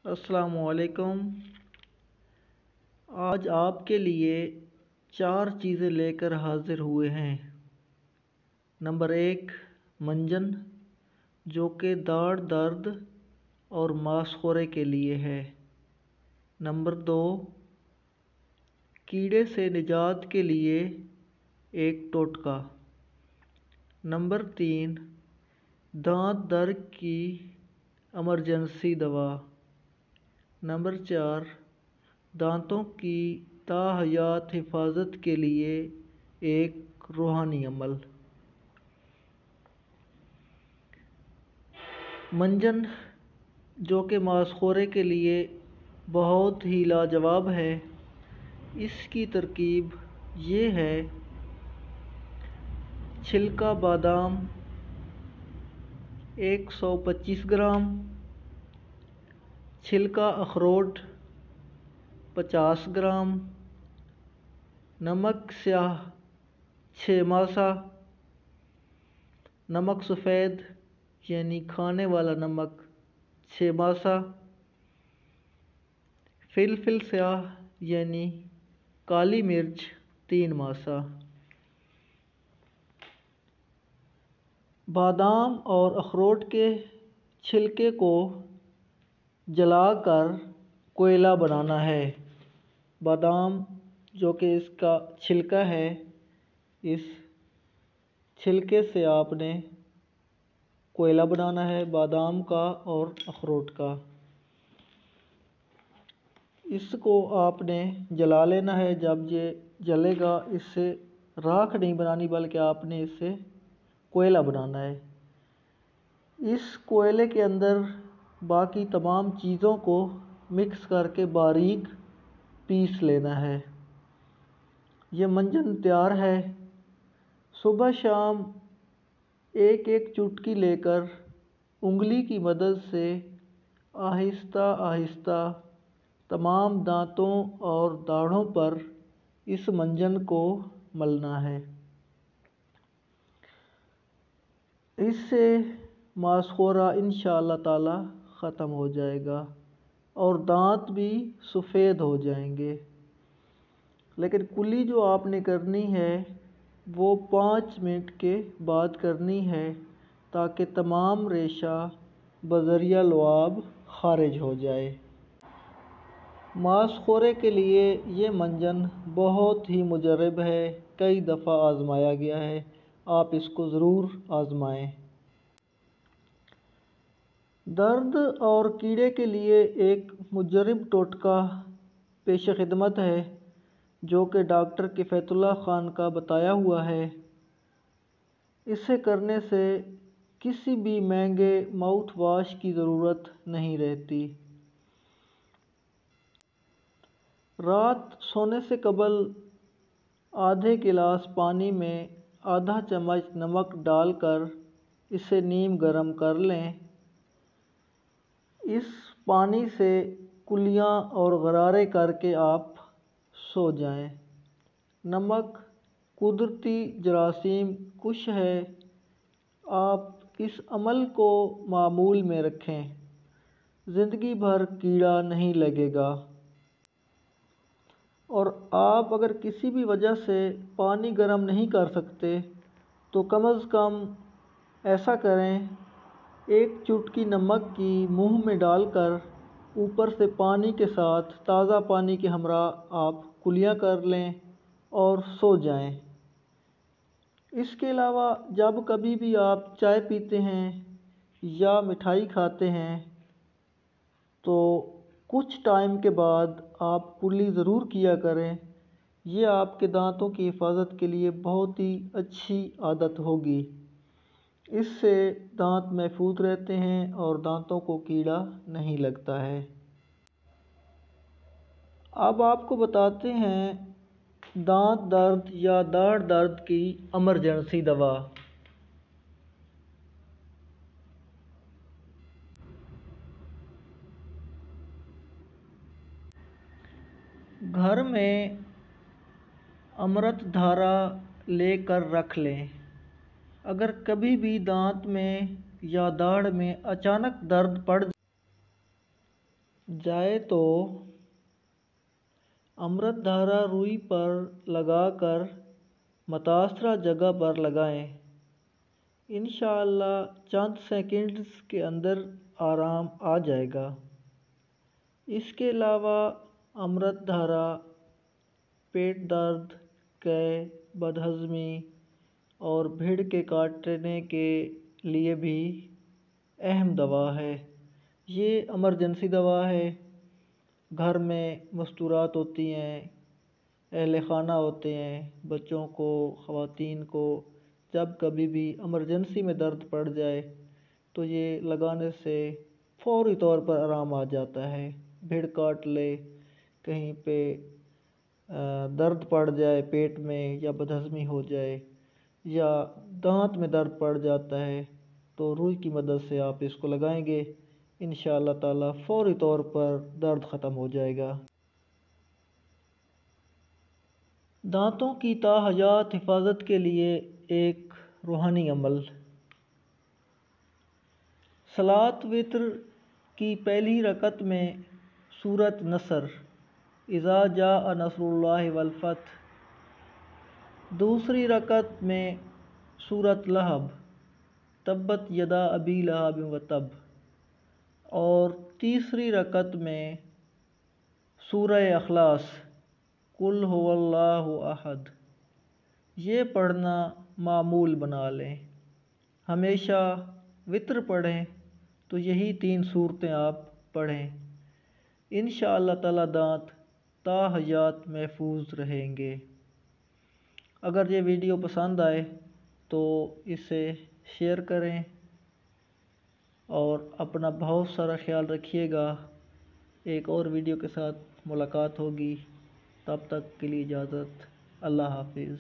السلام علیکم۔ آج آپ کے لیے 4 چیزیں لے کر حاضر ہوئے ہیں۔ نمبر 1 منجن، جو کہ داڑھ درد اور ماس خورے کے لیے ہے۔ نمبر 2 کیڑے سے نجات کے لیے ایک ٹوٹکا۔ نمبر 3 دانت درد کی ایمرجنسی دوا۔ نمبر 4 دانتوں کی تاحیات حفاظت کے لیے ایک روحانی عمل۔ منجن، جو کہ ماس خورے کے لیے بہت ہی لاجواب ہے، اس کی ترکیب یہ ہے: چھلکا بادام 125 گرام، چھلکا اخروٹ 50 گرام، نمک سیاہ 6 ماسا، نمک سفید یعنی کھانے والا نمک 6 ماسا، فلفل سیاہ یعنی کالی مرچ 3 ماسا۔ بادام اور اخروٹ کے چھلکے کو جلا کر کوئلہ بنانا ہے۔ بادام، جو کہ اس کا چھلکا ہے، اس چھلکے سے آپ نے کوئلہ بنانا ہے، بادام کا اور اخروٹ کا۔ اس کو آپ نے جلا لینا ہے۔ جب یہ جلے گا، اس سے راکھ نہیں بنانی بلکہ آپ نے اس سے کوئلہ بنانا ہے۔ اس کوئلے کے اندر باقی تمام چیزوں کو مکس کر کے باریک پیس لینا ہے۔ یہ منجن تیار ہے۔ صبح شام ایک ایک چٹکی لے کر انگلی کی مدد سے آہستہ آہستہ تمام دانتوں اور داڑھوں پر اس منجن کو ملنا ہے۔ اس سے ماس خورا انشاءاللہ تعالی ختم ہو جائے گا اور دانت بھی سفید ہو جائیں گے۔ لیکن کلی جو آپ نے کرنی ہے وہ 5 منٹ کے بعد کرنی ہے، تاکہ تمام ریشہ بذریعہ لعاب خارج ہو جائے۔ ماس خورے کے لیے یہ منجن بہت ہی مجرب ہے، کئی دفعہ آزمایا گیا ہے۔ آپ اس کو ضرور آزمائیں۔ درد اور کیڑے کے لیے ایک مجرب ٹوٹکا پیش خدمت ہے، جو کہ ڈاکٹر کفایت اللہ خان کا بتایا ہوا ہے۔ اسے کرنے سے کسی بھی مہنگے ماؤتھ واش کی ضرورت نہیں رہتی۔ رات سونے سے قبل آدھے گلاس پانی میں آدھا چمچ نمک ڈال کر اسے نیم گرم کر لیں۔ اس پانی سے کلیاں اور غرارے کر کے آپ سو جائیں۔ نمک قدرتی جراثیم کش ہے۔ آپ اس عمل کو معمول میں رکھیں، زندگی بھر کیڑا نہیں لگے گا۔ اور آپ اگر کسی بھی وجہ سے پانی گرم نہیں کر سکتے تو کم از کم ایسا کریں: ایک چٹکی نمک کی منہ میں ڈال کر اوپر سے پانی کے ساتھ تازہ پانی کے ہمراہ آپ کلیاں کر لیں اور سو جائیں۔ اس کے علاوہ جب کبھی بھی آپ چائے پیتے ہیں یا مٹھائی کھاتے ہیں تو کچھ ٹائم کے بعد آپ کلی ضرور کیا کریں۔ یہ آپ کے دانتوں کی حفاظت کے لیے بہت ہی اچھی عادت ہوگی۔ اس سے دانت محفوظ رہتے ہیں اور دانتوں کو کیڑا نہیں لگتا ہے۔ اب آپ کو بتاتے ہیں دانت درد یا داڑھ درد کی ایمرجنسی دوا۔ گھر میں امرت دھارا لے کر رکھ لیں۔ اگر کبھی بھی دانت میں یا داڑھ میں اچانک درد پڑ جائے تو امرت دھارا روئی پر لگا کر متاثرہ جگہ پر لگائیں۔ انشاءاللہ چند سیکنڈز کے اندر آرام آ جائے گا۔ اس کے علاوہ امرت دھارا پیٹ درد، قے، بدہضمی اور بھیڑ کے کاٹنے کے لیے بھی اہم دوا ہے۔ یہ ایمرجنسی دوا ہے۔ گھر میں مستورات ہوتی ہیں، اہل خانہ ہوتے ہیں، بچوں کو، خواتین کو جب کبھی بھی ایمرجنسی میں درد پڑ جائے تو یہ لگانے سے فوری طور پر آرام آ جاتا ہے۔ بھیڑ کاٹ لے، کہیں پہ درد پڑ جائے پیٹ میں، یا بدہضمی ہو جائے، یا دانت میں درد پڑ جاتا ہے تو روئی کی مدد سے آپ اس کو لگائیں گے، انشاءاللہ تعالی فوری طور پر درد ختم ہو جائے گا۔ دانتوں کی تا حیات حفاظت کے لیے ایک روحانی عمل۔ صلاۃ وتر کی پہلی رکعت میں سورۃ نصر اذا جاء نصر اللہ والفتح، دوسری رکعت میں سورۃ لہب تبت یدا ابی لہب وتب، اور تیسری رکعت میں سورہ اخلاص قل ھو اللہ احد، یہ پڑھنا معمول بنا لیں۔ ہمیشہ وتر پڑھیں تو یہی 3 صورتیں آپ پڑھیں، انشاءاللہ تعالی دانت تا حیات محفوظ رہیں گے۔ اگر یہ ویڈیو پسند آئے تو اسے شیئر کریں اور اپنا بہت سارا خیال رکھیے گا۔ ایک اور ویڈیو کے ساتھ ملاقات ہوگی، تب تک کے لیے اجازت، اللہ حافظ۔